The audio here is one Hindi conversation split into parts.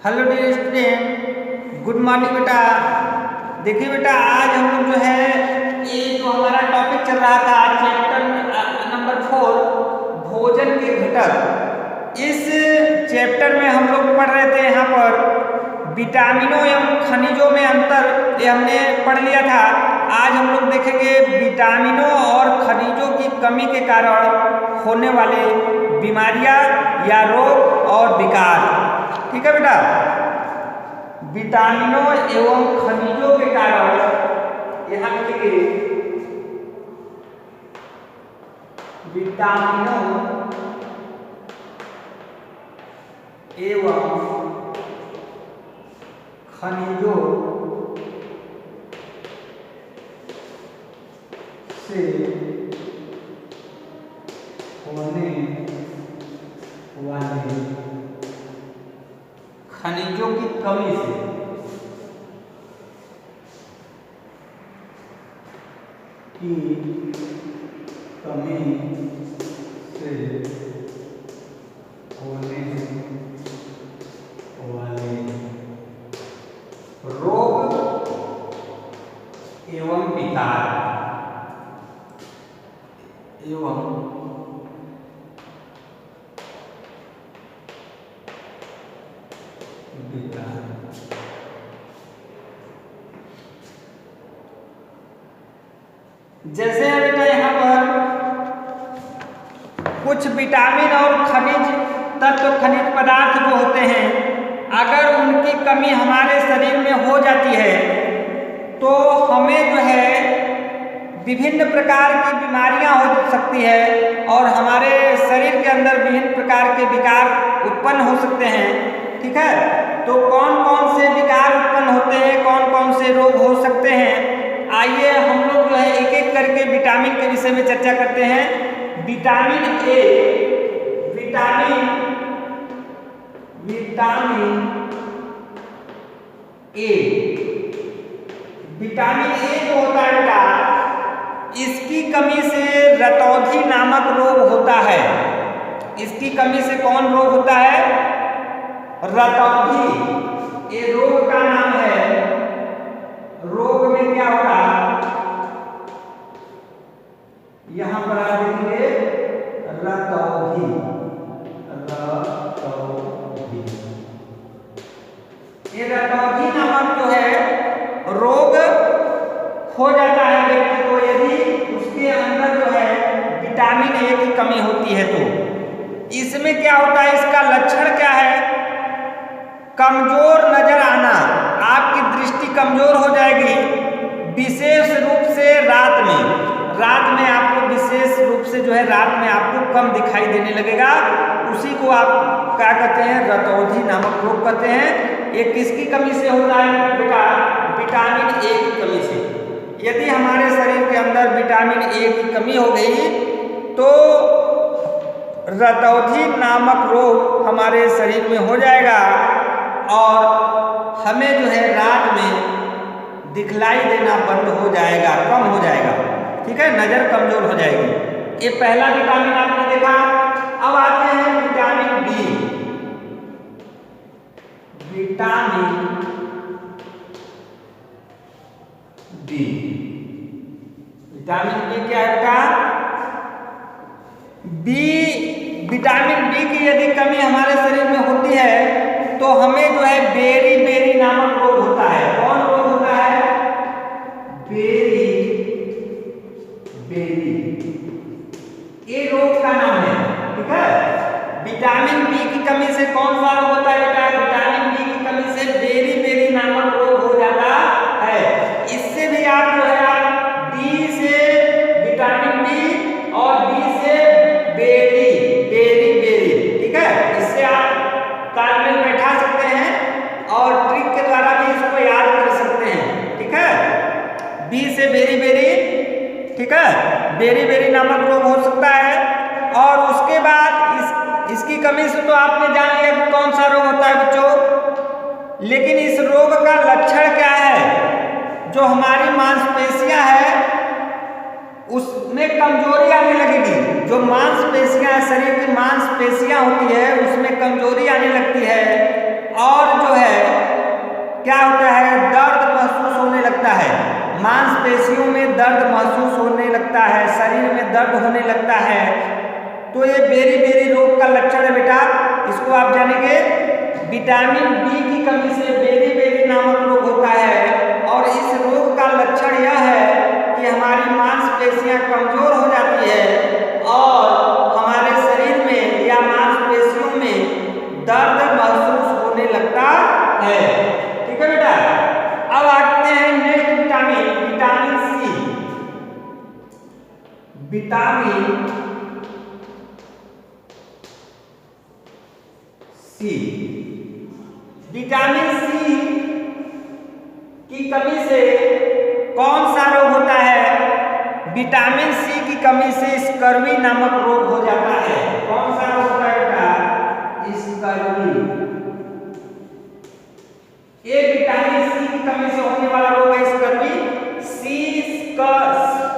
Hello dear student, good morning बेटा। देखिए बेटा, आज हम लोग जो है ये जो हमारा टॉपिक चल रहा था चैप्टर नंबर 4 भोजन के घटक, इस चैप्टर में हम लोग पढ़ रहे थे यहाँ पर विटामिनों एवं खनिजों में अंतर, ये हमने पढ़ लिया था। आज हम लोग देखेंगे विटामिनों और खनिजों की कमी के कारण होने वाले बीमारियां या रोग और विकार। ठीक है बेटा, विटामिनों एवं खनिजों के कारण यहाँ लिखिए विटामिनों एवं खनिजों से होने वाले खनिजों की कमी से होने वाले रोग एवं विकार जैसे बेटा यहाँ पर कुछ विटामिन और खनिज तत्व, खनिज पदार्थ जो होते हैं, अगर उनकी कमी हमारे शरीर में हो जाती है तो हमें जो है विभिन्न प्रकार की बीमारियां हो सकती है और हमारे शरीर के अंदर विभिन्न प्रकार के विकार उत्पन्न हो सकते हैं। ठीक है, तो कौन कौन से विकार उत्पन्न होते हैं, कौन कौन से रोग हो सकते हैं, आइए हम लोग जो है एक एक करके विटामिन के विषय में चर्चा करते हैं। विटामिन ए, विटामिन ए जो होता है बेटा, इसकी कमी से रतौंधी नामक रोग होता है। इसकी कमी से कौन रोग होता है? रतौंधी। ये रोग का नाम है। रोग में क्या होगा, यहां पर आप देखेंगे रतौंधी। ये रतौंधी नामक जो है रोग हो जाता है व्यक्ति को यदि उसके अंदर जो है विटामिन ए की कमी होती है। तो इसमें क्या होता है, इसका लक्षण क्या है? कमजोर नजर आना, आपकी दृष्टि कमजोर हो जाएगी, विशेष रूप से रात में आपको विशेष रूप से जो है रात में आपको कम दिखाई देने लगेगा। उसी को आप क्या कहते हैं? रतौंधी नामक रोग कहते हैं। ये किसकी कमी से होता है बेटा? विटामिन ए की कमी से। यदि हमारे शरीर के अंदर विटामिन ए की कमी हो गई तो रतौंधी नामक रोग हमारे शरीर में हो जाएगा और हमें जो है रात में दिखलाई देना बंद हो जाएगा, कम हो जाएगा। ठीक है, नजर कमजोर हो जाएगी। ये पहला विटामिन आपने देखा। अब आते हैं विटामिन बी। विटामिन बी क्या है बेटा? विटामिन बी की यदि कमी हमारे शरीर में होती है तो हमें जो है बेरी नामक रोग होता है। कौन रोग होता है? बेरी। ये रोग का नाम है। ठीक है, विटामिन बी की कमी से कौन सा रोग होता है बेटा? विटामिन बी की कमी से बेरी नामक रोग हो जाता है। इससे भी आप जो है डी से विटामिन बी और बी से बेरी। ठीक है, इससे आप तालमेल बैठा सकते हैं और ट्रिक के द्वारा भी इसको याद कर सकते हैं। ठीक है, बी से बेरी। ठीक है, बेरी नामक रोग हो सकता है। और उसके बाद इसकी कमी से तो आपने जान लिया कि कौन सा रोग होता है बच्चों, लेकिन इस रोग का लक्षण क्या है? जो हमारी मांसपेशियां है उसमें कमजोरी आने लगेगी। जो मांसपेशियां, शरीर की मांसपेशियां होती है उसमें कमजोरी आने लगती है और जो है क्या होता है, दर्द महसूस होने लगता है, मांसपेशियों में दर्द महसूस होने लगता है, शरीर में दर्द होने लगता है। तो ये बेरी रोग का लक्षण है बेटा, इसको आप जानेंगे। विटामिन बी की कमी से बेरी नामक रोग होता है और इस रोग का लक्षण यह है कि हमारी मांसपेशियां कमजोर हो जाती है और हमारे शरीर में या मांसपेशियों में दर्द महसूस होने लगता है। ठीक है बेटा। अब आते हैं next vitamin, vitamin C. Vitamin C, vitamin C की कमी से कौन सा रोग होता है? विटामिन सी की कमी से स्कर्वी नामक रोग हो जाता है। कौन सा रोग होता है बेटा? स्कर्वी। ये विटामिन सी की कमी से होने वाला रोग है स्कर्वी।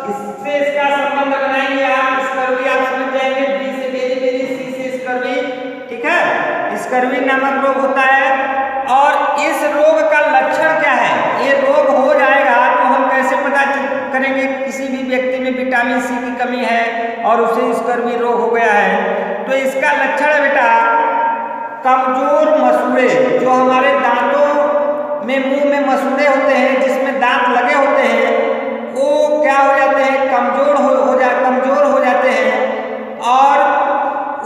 इससे इसका संबंध बनाएंगे आप, स्कर्वी आप समझ जाएंगे, बी से बेरी, सी से स्कर्वी। ठीक है, स्कर्वी नामक रोग होता है। और इस रोग का लक्षण क्या है? ये रोग हो जाएगा तो हम कैसे पता करेंगे किसी भी व्यक्ति में विटामिन सी की कमी है और उसे स्कर्वी रोग हो गया है? तो इसका लक्षण है बेटा, कमजोर मसूड़े, जो हमारे दांतों में, मुंह में मसूड़े होते हैं जिसमें दांत लगे होते हैं, वो क्या हो जाते हैं, कमजोर हो जाते हैं और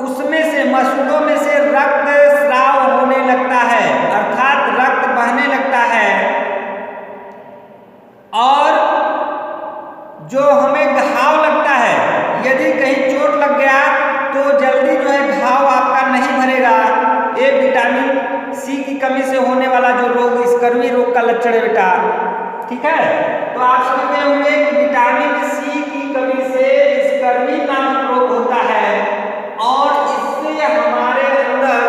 उसमें से, मसूड़ों में से रक्त स्राव होने लगता है, अर्थात रक्त बहने लगता है। और जो हमें घाव लगता है, यदि कहीं चोट लग गया तो जल्दी जो है घाव आपका नहीं भरेगा। ये विटामिन सी की कमी से होने वाला जो रोग, स्कर्वी रोग का लक्षण है बेटा। ठीक है, तो आप समझ गए होंगे कि विटामिन सी की कमी से स्कर्वी नामक रोग होता है और इससे हमारे अंदर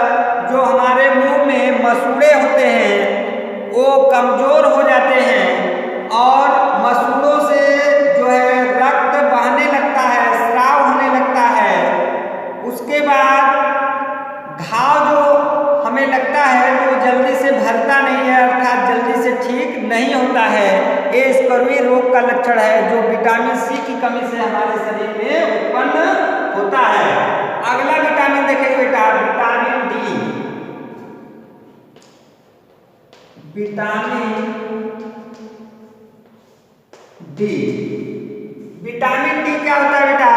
जो हमारे मुंह में मसूड़े होते हैं वो कमजोर हो जाते हैं और मसूड़ों से जो है रक्त बहने लगता है, स्राव होने लगता है। उसके बाद घाव जो हमें लगता है तो जल्दी से भरता नहीं है, अर्थात जल्दी से ठीक नहीं होता है। ये स्कर्वी रोग का लक्षण है जो विटामिन सी की कमी से हमारे शरीर में उत्पन्न होता है। अगला विटामिन देखेंगे बेटा, vitamin D. Vitamin D, vitamin D क्या होता है बेटा?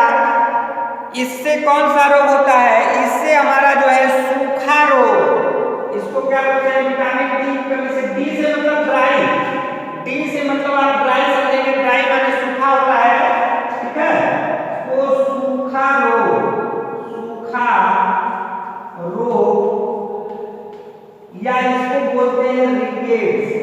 इससे कौन सा रोग होता है? इससे हमारा जो है सूखा रोग, इसको क्या बोलते हैं? विटामिन डी की कमी से, डी से मतलब ड्राई, डी से मतलब आप ड्राई समझेंगे, ड्राई माने सूखा होता है। ठीक है, वो सूखा रोग या इसको बोलते हैं रिकेट्स।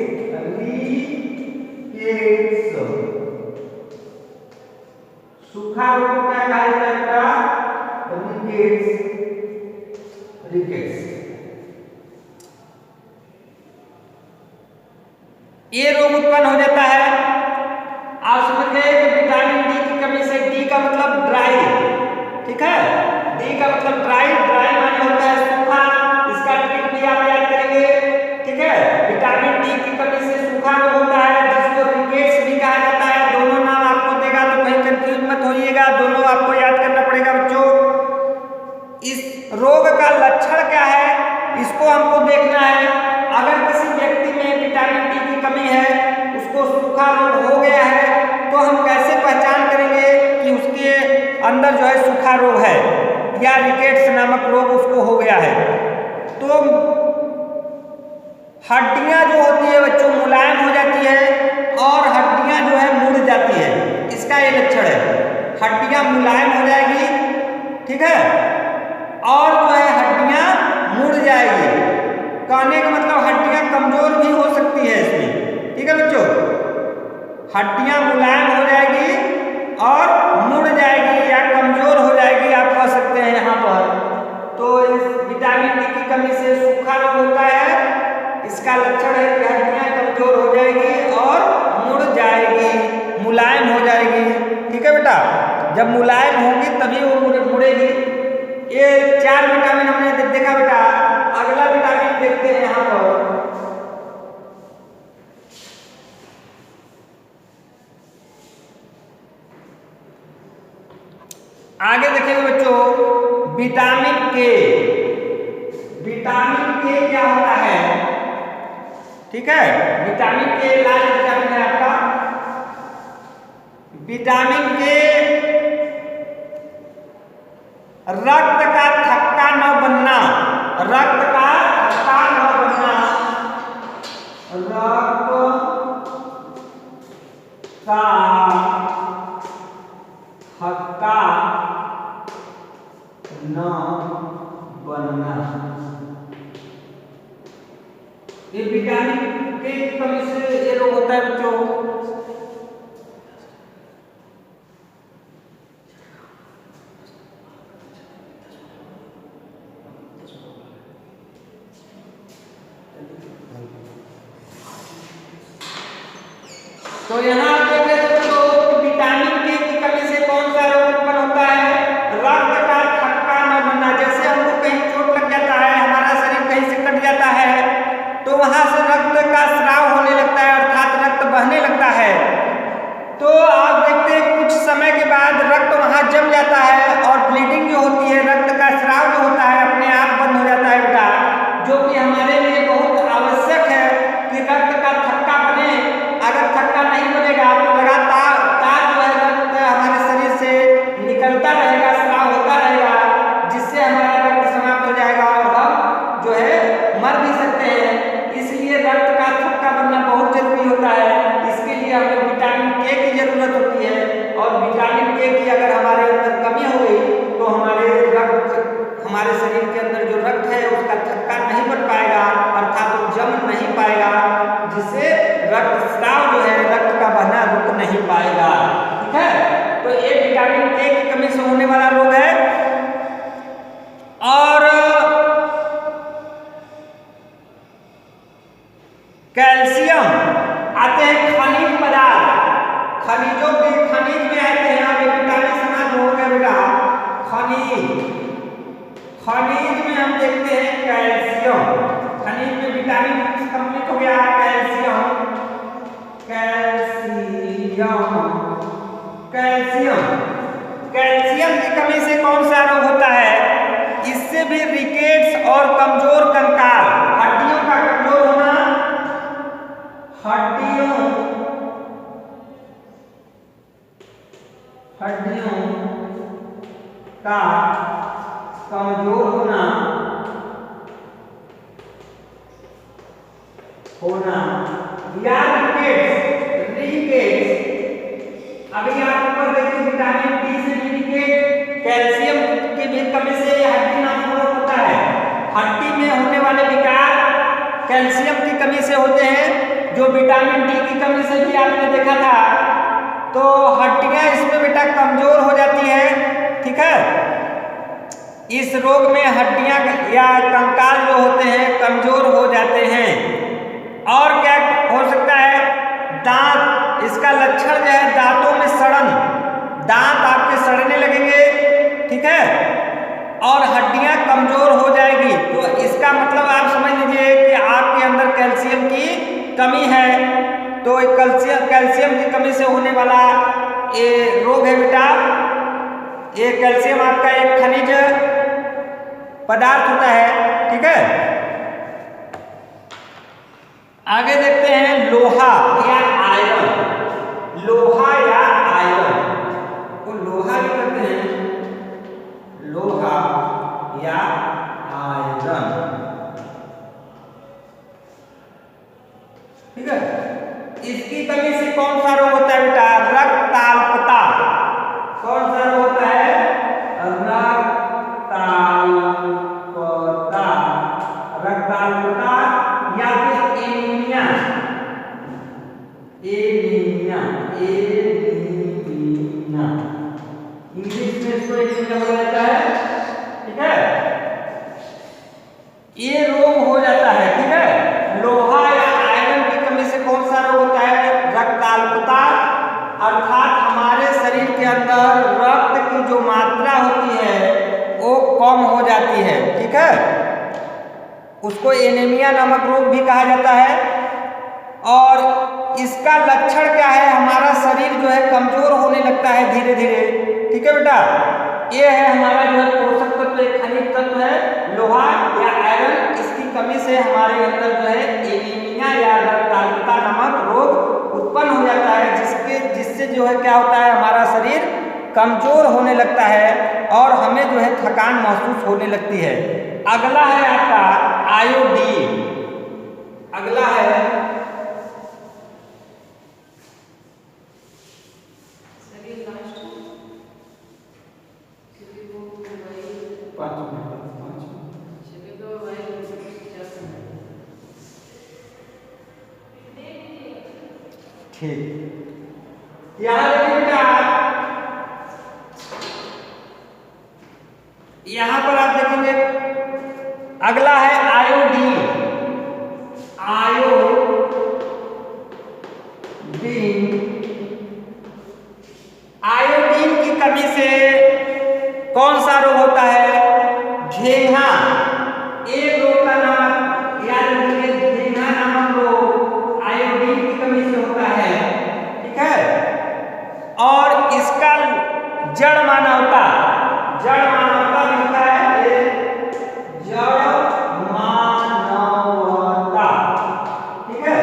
सूखा रोग क्या कहा जाता है? रिकेट्स। ये रोग उत्पन्न हो जाता है। आप समझ गए कि विटामिन डी की कमी से, डी का मतलब ड्राई, ठीक है, डी का मतलब ड्राई, ड्राई माने होता है सूखा, इसका ट्रिक भी आप याद करेंगे। ठीक है, विटामिन डी की कमी से सूखा रोग होता है जिसको रिकेट्स भी कहा जाता है। दोनों नाम आपको देगा तो कहीं कंफ्यूज मत होइएगा, दोनों आपको याद करना पड़ेगा बच्चों। इस रोग का लक्षण क्या है इसको हमको देखना है। अगर किसी व्यक्ति में विटामिन डी की कमी है, उसको सूखा रोग हो गया है, तो हम कैसे पहचान करेंगे कि उसके अंदर जो है सूखा रोग है या रिकेट्स नामक रोग उसको हो गया है? तो हड्डियां जो होती है बच्चों मुलायम हो जाती है और हड्डियां जो है मुड़ जाती है, इसका ये लक्षण है। हड्डियां मुलायम हो जाएगी, ठीक है, और जो है हड्डियां मुड़ जाएगी। कहने का मतलब हड्डियां कमजोर भी हो सकती है इसमें। ठीक है बच्चों, हड्डियां मुलायम हो जाएगी और मुड़ जाएगी या कमजोर हो जाएगी, आप कह सकते हैं यहाँ पर। तो इस विटामिन डी की कमी से सूखा रोग होता है। इसका लक्षण है कि हड्डियां कमजोर हो जाएगी और मुड़ जाएगी, मुलायम हो जाएगी। ठीक है बेटा, जब मुलायम होंगी तभी वो मुड़ेगी। ये 4 विटामिन हमने देखा बेटा। अगला विटामिन देखते हैं यहाँ पर, विटामिन के, विटामिन के क्या होता है, ठीक है, विटामिन के लाल विटामिन है आपका, विटामिन के रक्त का थक्का न बनना, रक्त का थक्का न बनना, रक्त का थक्का न बनना, ये विटामिन के कमी से ये रोग होता है बच्चों। तो यहाँ आप देख रहे हैं तो विटामिन के की कमी से कौन सा रोग उत्पन्न होता है, रक्त का थक्का न बनना। जैसे हमको कहीं चोट लग जाता है, हमारा शरीर कहीं से कट जाता है, तो वहां से रक्त का स्राव होने लगता है, अर्थात रक्त बहने लगता है। तो आप देखते हैं कुछ समय के बाद रक्त वहां जम जाता है और ब्लीडिंग जो होती है, रक्त का स्राव जो होता है अपने आप बंद हो जाता है बेटा, जो कि हमारे लिए बहुत आवश्यक है कि रक्त का थक्का बने। अगर थक्का नहीं बनेगा तो लगातार जो है रक्त हमारे शरीर से निकलता रहेगा, स्राव होता रहेगा, जिससे हमारा रक्त समाप्त हो जाएगा और हम जो है मर भी सकते हैं। इसलिए रक्त का थक्का बनना बहुत जरूरी होता है। इसके लिए हमें विटामिन के की जरूरत होती है, और विटामिन के की अगर हमारे अंदर कमी हो गई तो हमारे शरीर के अंदर जो रक्त है उसका थक्का नहीं बन पाएगा, अर्थात वो जम नहीं पाएगा, जिससे रक्त स्राव जो है, रक्त का बहना रुक नहीं पाएगा, ठीक है। तो ये विटामिन के की कमी से होने वाला रोग है। और कैल्शियम आते हैं खनिज पदार्थ, खनिजों के खनिज में आते हैं, आप विटामिन समाज हो गया बेटा, खनिज, खनिज में हम देखते हैं कैल्शियम, खनिज में विटामिन कंप्लीट हो गया, कैल्शियम, कैल्शियम, कैल्शियम, कैल्शियम की कमी से कौन सा रोग होता है, इससे भी रिकेट्स और कमजोर कंकाल, हड्डियों का कमजोर होना, हड्डियों का कमजोर होना या रिकेट्स, अभी आप ऊपर देखिए विटामिन डी से भी रिकेट, कैल्शियम की भी कमी से ये हड्डी नामक रोग होता है। हड्डी में होने वाले विकार कैल्शियम की कमी से होते हैं, जो विटामिन डी की कमी से भी आपने देखा था। तो हड्डियां इसमें बेटा कमजोर हो जाती है, ठीक है। इस रोग में हड्डियां या कंकाल जो होते हैं कमजोर हो जाते हैं। और क्या हो सकता है, दांत, इसका लक्षण जो है दांतों में सड़न, दांत आपके सड़ने लगेंगे, ठीक है, और हड्डियां कमजोर हो जाएगी। तो इसका मतलब आप समझ लीजिए कि आपके अंदर कैल्शियम की कमी है। तो कैल्शियम की कमी से होने वाला ये रोग है बेटा। ये कैल्शियम आपका एक खनिज पदार्थ होता है, ठीक है। आगे देखते हैं लोहा या आयरन, लोहा या आयरन, वो लोहा भी कहते हैं, लोहा या आयरन, ठीक है। इसकी कमी से कौन सा रोग होता है बेटा, रक्ताल्पता, कौन सा रोग होता है, रक्ताल्पता, रक्ताल्पता या फिर एनीमिया, एनीमिया, एनीमिया, इंग्लिश में इसको एनीमिया बोला जाता है, ठीक है। ये रोग हो जाता है, ठीक है। लोहा या आयरन की कमी से कौन सा रोग होता है, रक्ताल्पता, अर्थात हमारे शरीर के अंदर रक्त की जो मात्रा होती है वो कम हो जाती है, ठीक है। उसको एनीमिया नामक रोग भी कहा जाता है। और इसका लक्षण क्या है, हमारा शरीर जो है कमजोर होने लगता है धीरे धीरे, ठीक है बेटा। ये है हमारा जो है पोषक मतलब जो एक खनिज तत्व है लोहा या आयरन, इसकी कमी से हमारे अंदर जो है एनीमिया या रक्ताल्पता नामक रोग उत्पन्न हो जाता है, जिससे जो है क्या होता है, हमारा शरीर कमजोर होने लगता है और हमें जो है थकान महसूस होने लगती है। अगला है आपका आयोडीन। अगला है ठीक, यहाँ देखिए बेटा, यहाँ पर आप देखेंगे अगला है आयोडीन। आयोडीन की कमी से कौन सा रोग होता है? घेंघा। एक रोग का नाम याद रखिए, घेंघा नामक रोग आयोडीन की कमी से होता है, ठीक है। और इसका जड़ मानवता लिखा है, ये जड़ मानवता, ठीक है।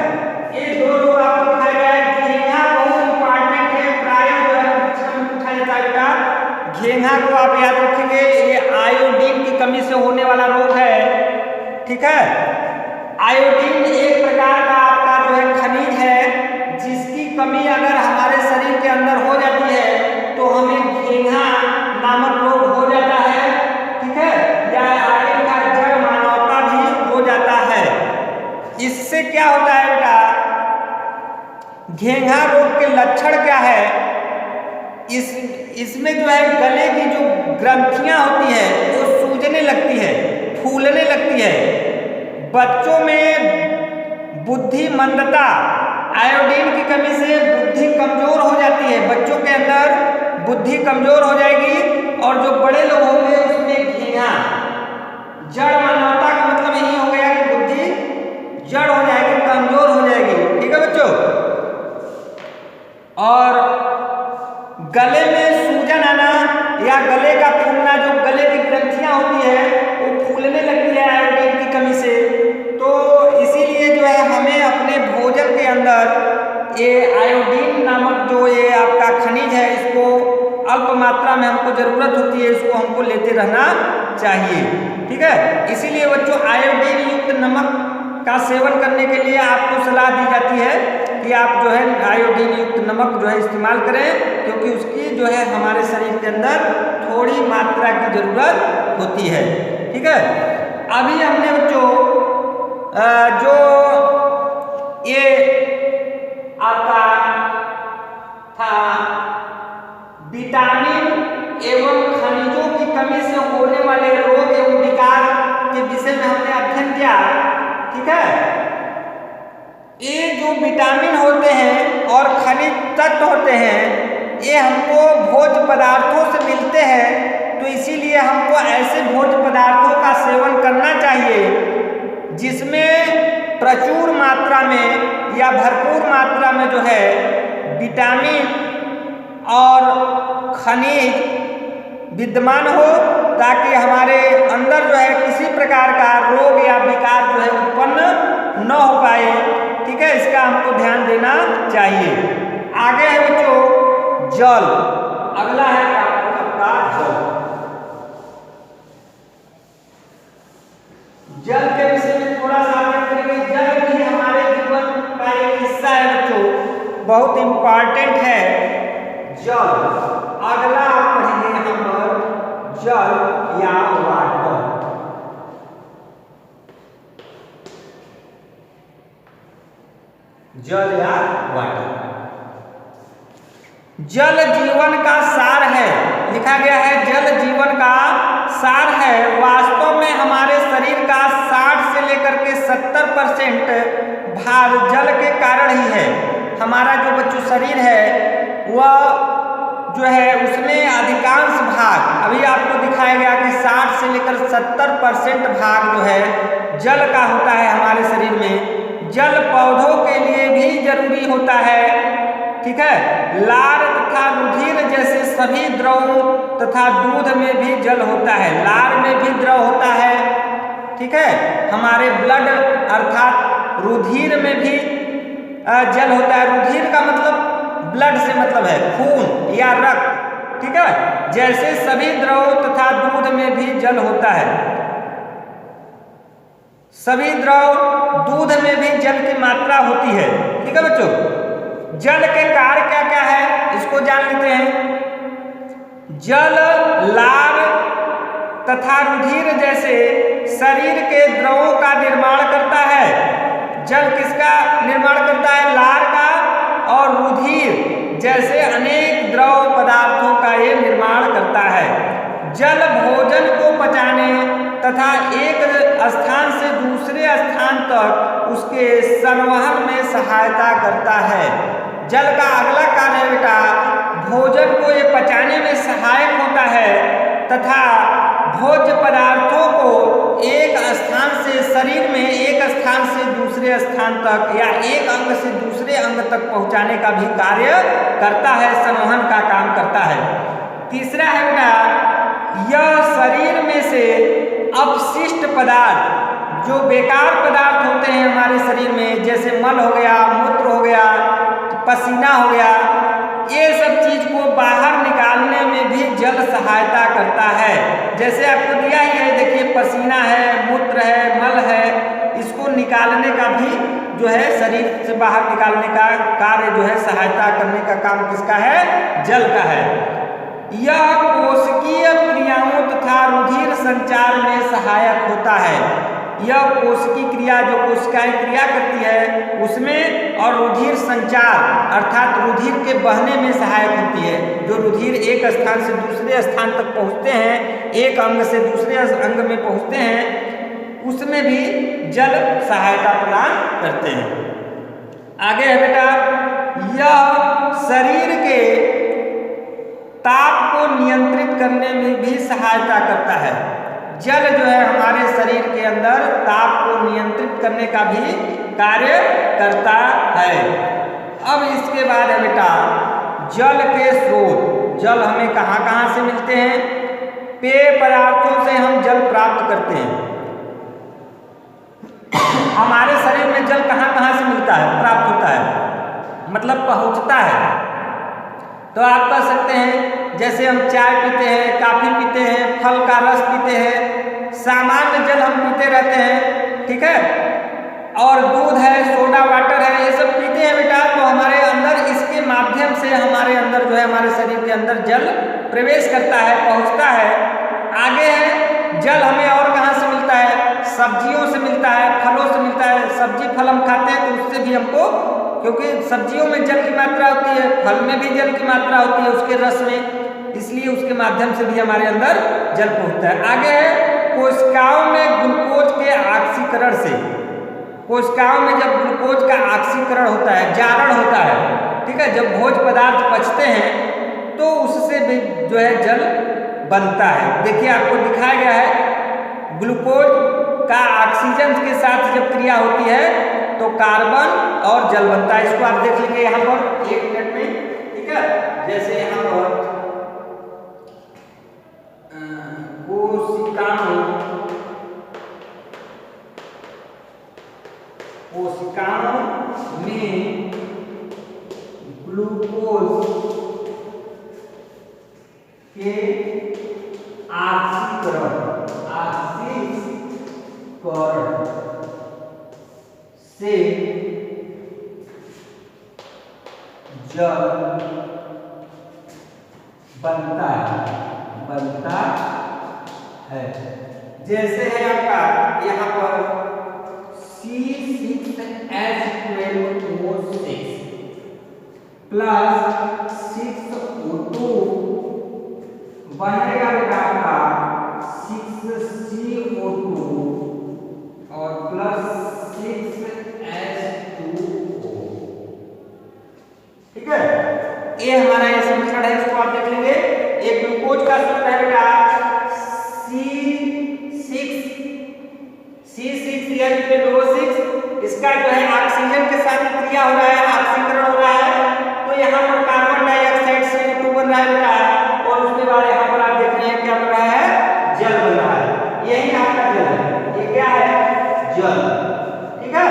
ये दो लोग आपको दिखाया गया है। घेंघा बहुत इंपॉर्टेंट है, प्राय जो है परीक्षा में पूछा जाता है बेटा। घेंघा को आप याद रखेंगे, ये आयोडीन की कमी से होने वाला रोग है, ठीक है। आयोडीन एक प्रकार का आपका जो है खनिज है, जिसकी कमी अगर हमारे शरीर के अंदर हो जाती है तो हमें घेंघा नामक रोग हो जाता है, ठीक है, या आगे का जड़ मानवता भी हो जाता है। इससे क्या होता है बेटा, घेंघा रोग के लक्षण क्या है? इसमें जो है गले की जो ग्रंथियां होती है वो सूजने लगती है, फूलने लगती है। बच्चों में बुद्धि मंदता, आयोडीन की कमी से बुद्धि कमजोर हो जाती है, बच्चों के अंदर बुद्धि कमजोर हो जाएगी। और जो बड़े लोग होंगे उसमें घेंघा, जड़ मानवता का मतलब यही हो गया कि बुद्धि जड़ हो जाएगी, कमजोर हो जाएगी, ठीक है बच्चों। और गले में सूजन आना या गले का फूलना, जो गले की ग्रंथियां होती है वो फूलने लगती है आयोडीन की कमी से। तो इसीलिए जो है हमें अपने भोजन के अंदर ये आयोडीन नामक जो ये आपका खनिज है, इसको अल्प मात्रा में हमको जरूरत होती है, इसको हमको लेते रहना चाहिए, ठीक है। इसीलिए बच्चों आयोडीन युक्त नमक का सेवन करने के लिए आपको सलाह दी जाती है कि आप जो है आयोडीन युक्त नमक जो है इस्तेमाल करें, क्योंकि उसकी जो है हमारे शरीर के अंदर थोड़ी मात्रा की जरूरत होती है, ठीक है। अभी हमने बच्चों जो ये आपका था विटामिन एवं खनिजों की कमी से होने वाले रोग एवं विकार के विषय में हमने अध्ययन किया, ठीक है। ये जो विटामिन होते हैं और खनिज तत्व होते हैं, ये हमको भोज्य पदार्थों से मिलते हैं, तो इसीलिए हमको ऐसे भोज्य पदार्थों का सेवन करना चाहिए जिसमें प्रचुर मात्रा में या भरपूर मात्रा में जो है विटामिन और खनिज विद्यमान हो, ताकि हमारे अंदर जो है किसी प्रकार का रोग या विकार जो है उत्पन्न न हो पाए, ठीक है। इसका हमको ध्यान देना चाहिए। आगे है बच्चों जल। अगला है आपका जल। जल के विषय में थोड़ा सा करेंगे। जल भी हमारे जीवन का एक हिस्सा है बच्चों, बहुत इंपॉर्टेंट है जल। अगला आप पढ़ेंगे यहाँ पर जल या वाटर। जल या वाटर, जल जीवन का सार है, लिखा गया है जल जीवन का सार है। वास्तव में हमारे शरीर का 60 से लेकर के 70% भाग जल के कारण ही है। हमारा जो बच्चों शरीर है वह जो है उसमें अधिकांश भाग, अभी आपको दिखाया गया कि 60 से लेकर 70% भाग जो है जल का होता है हमारे शरीर में। जल पौधों के लिए भी जरूरी होता है, ठीक है। लार तथा रुधिर जैसे सभी द्रवों तथा दूध में भी जल होता है। लार में भी द्रव होता है, ठीक है। हमारे ब्लड अर्थात रुधिर में भी जल होता है। रुधिर का मतलब ब्लड से मतलब है खून या रक्त, ठीक है। जैसे सभी द्रव तथा दूध में भी जल होता है। सभी द्रव दूध में भी जल की मात्रा होती है, ठीक है बच्चों। जल के कार्य क्या क्या है इसको जान लेते हैं। जल लार तथा रुधिर जैसे शरीर के द्रवों का निर्माण करता है। जल किसका निर्माण करता है? लार का। और रुधिर जैसे अनेक द्रव पदार्थों का ये निर्माण करता है। जल भोजन को पचाने तथा एक स्थान से दूसरे स्थान तक उसके संवहन में सहायता करता है। जल का अगला कार्य है बेटा, भोजन को ये पचाने में सहायक होता है तथा भोज्य पदार्थों को एक स्थान से शरीर में एक स्थान से दूसरे स्थान तक या एक अंग से दूसरे अंग तक पहुंचाने का भी कार्य करता है, संवहन का काम करता है। तीसरा है बेटा, यह शरीर में से अपशिष्ट पदार्थ जो बेकार पदार्थ होते हैं हमारे शरीर में, जैसे मल हो गया, मूत्र हो गया, पसीना हो गया, ये सब चीज को बाहर निकालने में भी जल सहायता करता है। जैसे आपको दिया ही है, देखिए पसीना है, मूत्र है, मल है, इसको निकालने का भी जो है शरीर से बाहर निकालने का कार्य जो है सहायता करने का काम किसका है? जल का है। यह कोशिकीय क्रियाओं तथा रुधिर संचार में सहायक होता है। यह कोशिकीय क्रिया जो कोशिकाएं क्रिया करती है उसमें और रुधिर संचार अर्थात रुधिर के बहने में सहायक होती है। जो रुधिर एक स्थान से दूसरे स्थान तक पहुंचते हैं, एक अंग से दूसरे अंग में पहुंचते हैं, उसमें भी जल सहायता प्रदान करते हैं। आगे है बेटा, यह शरीर के ताप को नियंत्रित करने में भी सहायता करता है। जल जो है हमारे शरीर के अंदर ताप को नियंत्रित करने का भी कार्य करता है। अब इसके बाद है बेटा जल के स्रोत। जल हमें कहाँ कहाँ से मिलते हैं? पेय पदार्थों से हम जल प्राप्त करते हैं। हमारे शरीर में जल कहाँ कहाँ से मिलता है, प्राप्त होता है, मतलब पहुँचता है। तो आप कह सकते हैं जैसे हम चाय पीते हैं, कॉफी पीते हैं, फल का रस पीते हैं, सामान्य जल हम पीते रहते हैं, ठीक है। और दूध है, सोडा वाटर है, ये सब पीते हैं बेटा। तो हमारे अंदर इसके माध्यम से हमारे अंदर जो है हमारे शरीर के अंदर जल प्रवेश करता है, पहुंचता है। आगे है जल हमें और कहाँ से मिलता है? सब्जियों से मिलता है, फलों से मिलता है। सब्जी फल हम खाते हैं तो उससे भी हमको, क्योंकि सब्जियों में जल की मात्रा होती है, फल में भी जल की मात्रा होती है उसके रस में, इसलिए उसके माध्यम से भी हमारे अंदर जल पहुंचता है। आगे है कोशिकाओं में ग्लूकोज के ऑक्सीकरण से। कोशिकाओं में जब ग्लूकोज का ऑक्सीकरण होता है, जारण होता है, ठीक है, जब भोज्य पदार्थ पचते हैं तो उससे भी जो है जल बनता है। देखिए आपको दिखाया गया है ग्लूकोज का ऑक्सीजन के साथ जब क्रिया होती है तो कार्बन और जल बनता है। इसको आप देख लीजिए यहाँ पर 1 मिनट में, ठीक है। जैसे यहाँ पर कोशिकाओं में ग्लूकोज के ऑक्सीकरण से जल बनता है। जैसे है आपका यहाँ पर C6H12O6 प्लस 6O2 बनेगा बेटा आपका 6CO2 और प्लस 6H2O, ठीक है। ये हमारा ये समीकरण है, इसको आप देख लेंगे। एक ग्लूकोज का सूत्र है बेटा C6H12O6, इसका जो है ऑक्सीजन के साथ क्रिया हो रहा है, ऑक्सीकरण हो रहा है, तो यहाँ पर कार्बन डाइऑक्साइड से रहा है बेटा, और उसके बाद यहाँ पर आप देख रहे हैं क्या बन रहा है, जल बन रहा है। यही यहाँ का जल है, ये क्या है, जल। ठीक है,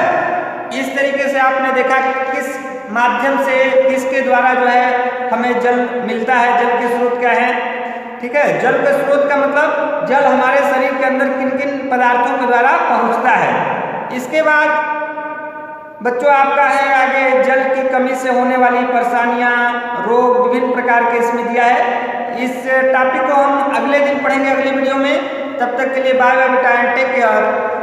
इस तरीके से आपने देखा किस माध्यम से, किसके द्वारा जो है हमें जल मिलता है, जल के स्रोत क्या है। ठीक है, जल के स्रोत का मतलब जल हमारे शरीर के अंदर किन किन पदार्थों के द्वारा पहुंचता है। इसके बाद बच्चों आपका है आगे जल की कमी से होने वाली परेशानियां, रोग, विभिन्न प्रकार के इसमें दिया है। इस टॉपिक को हम अगले दिन पढ़ेंगे, अगले वीडियो में। तब तक के लिए बाय बाय बेटा, टेक केयर।